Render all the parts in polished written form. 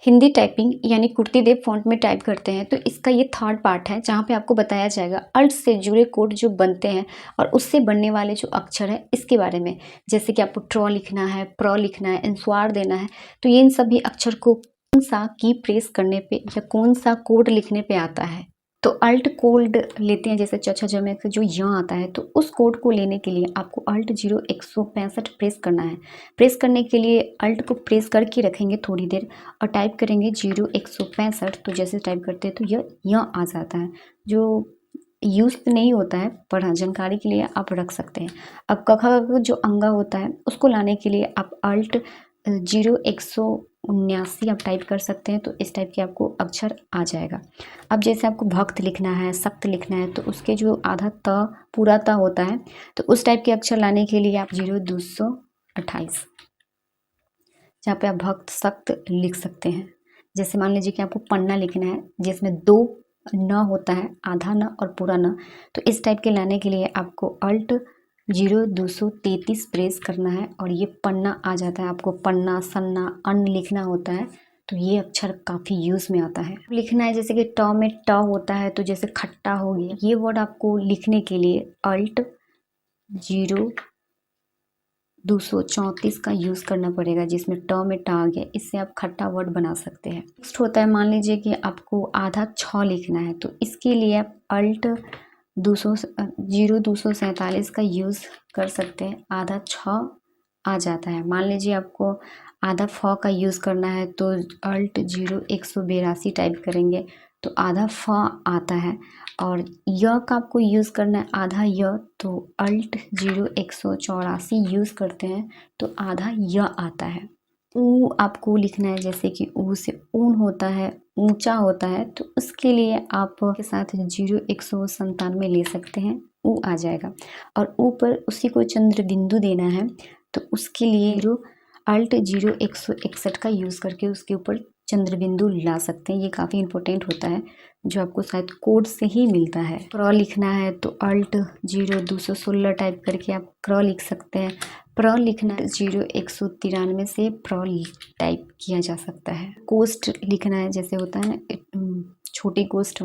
Hindi typing यानी कुर्तीदेव font में type करते हैं तो इसका ये थर्ड पार्ट है जहाँ पे आपको बताया जाएगा अल्ट से जुड़े कोड जो बनते हैं और उससे बनने वाले जो अक्षर हैं इसके बारे में। जैसे कि आपको ट्रॉ लिखना है, प्र लिखना है, इंस्वार देना है, तो ये इन सभी अक्षर को कौन सा की प्रेस करने पे या कौन सा कोड लिखने पे आता है। तो अल्ट कोड लेते हैं, जैसे चचा जमे से जो यहाँ आता है तो उस कोड को लेने के लिए आपको अल्ट 165 प्रेस करना है। प्रेस करने के लिए अल्ट को प्रेस करके रखेंगे थोड़ी देर और टाइप करेंगे 165। तो जैसे टाइप करते हैं तो यह यहाँ आ जाता है, जो यूज नहीं होता है पर हाँ जानकारी के लिए आप रख सकते हैं। अब कखा का जो अंगा होता है उसको लाने के लिए आप अल्ट 179 आप टाइप कर सकते हैं, तो इस टाइप के आपको अक्षर आ जाएगा। अब जैसे आपको भक्त लिखना है, सख्त लिखना है, तो उसके जो आधा त पूरा त होता है तो उस टाइप के अक्षर लाने के लिए आप 0228 जहाँ पे आप भक्त सख्त लिख सकते हैं। जैसे मान लीजिए कि आपको पन्ना लिखना है जिसमें 2 न होता है, आधा न और पूरा न, तो इस टाइप के लाने के लिए आपको अल्ट 0233 प्रेस करना है और ये पन्ना आ जाता है। आपको पन्ना, सन्ना, अन्न लिखना होता है तो ये अक्षर काफ़ी यूज़ में आता है। लिखना है जैसे कि ट में ट होता है तो जैसे खट्टा हो गया, ये वर्ड आपको लिखने के लिए अल्ट 234 का यूज़ करना पड़ेगा, जिसमें ट में ट आ गया, इससे आप खट्टा वर्ड बना सकते हैं। नेक्स्ट होता है, मान लीजिए कि आपको आधा छ लिखना है तो इसके लिए आप अल्ट 247 का यूज़ कर सकते हैं। आधा छ आ जाता है। मान लीजिए आपको आधा फ का यूज़ करना है तो अल्ट 182 टाइप करेंगे तो आधा फ आता है। और य का आपको यूज़ करना है आधा य, तो अल्ट 184 यूज़ करते हैं तो आधा य आता है। ऊ आपको लिखना है, जैसे कि ऊ से ऊन होता है, ऊंचा होता है, तो उसके लिए आप के साथ 197 ले सकते हैं, ऊ आ जाएगा। और ऊपर उसी को चंद्र बिंदु देना है तो उसके लिए अल्ट 161 का यूज़ करके उसके ऊपर चंद्र बिंदु ला सकते हैं। ये काफ़ी इंपॉर्टेंट होता है जो आपको शायद कोड से ही मिलता है। प्र लिखना है तो अल्ट 0216 टाइप करके आप क्र लिख सकते हैं। प्र लिखना है 0193 से प्र टाइप किया जा सकता है। कोस्ट लिखना है, जैसे होता है ना छोटी कोस्ट,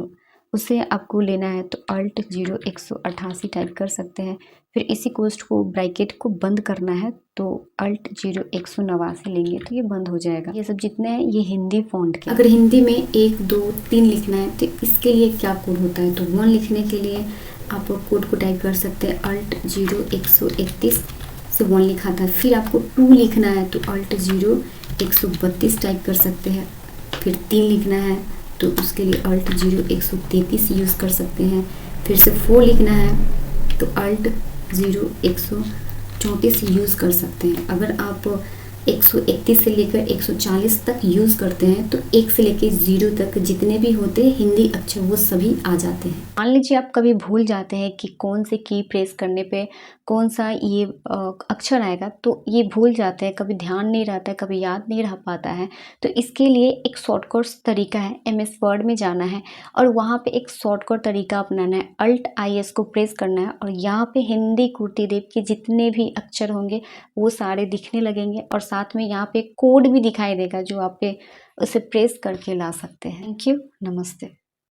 उसे आपको लेना है तो अल्ट 188 टाइप कर सकते हैं। फिर इसी कोस्ट को ब्रैकेट को बंद करना है तो अल्ट 189 लेंगे तो ये बंद हो जाएगा। ये सब जितने हैं ये हिंदी फ़ॉन्ट के। अगर हिंदी में 1 2 3 लिखना है तो इसके लिए क्या कोड होता है, तो 1 लिखने के लिए आप कोड को टाइप कर सकते हैं अल्ट 131 से 1 लिखा था। फिर आपको 2 लिखना है तो अल्ट 132 टाइप कर सकते हैं। फिर 3 लिखना है तो उसके लिए अल्ट 133 यूज़ कर सकते हैं। फिर से 4 लिखना है तो अल्ट 134 यूज़ कर सकते हैं। अगर आप 131 से लेकर 140 तक यूज़ करते हैं तो 1 से लेकर 0 तक जितने भी होते हैं हिंदी अक्षर वो सभी आ जाते हैं। मान लीजिए आप कभी भूल जाते हैं कि कौन से की प्रेस करने पे कौन सा ये अक्षर आएगा, तो ये भूल जाते हैं, कभी ध्यान नहीं रहता है, कभी याद नहीं रह पाता है, तो इसके लिए एक शॉर्टकट तरीका है, MS वर्ड में जाना है और वहाँ पे एक शॉर्टकट तरीका अपनाना है। अल्ट IS को प्रेस करना है और यहाँ पे हिंदी कुर्तीदेव के जितने भी अक्षर होंगे वो सारे दिखने लगेंगे और साथ में यहाँ पे कोड भी दिखाई देगा जो आप पे उसे प्रेस करके ला सकते हैं। थैंक यू, नमस्ते।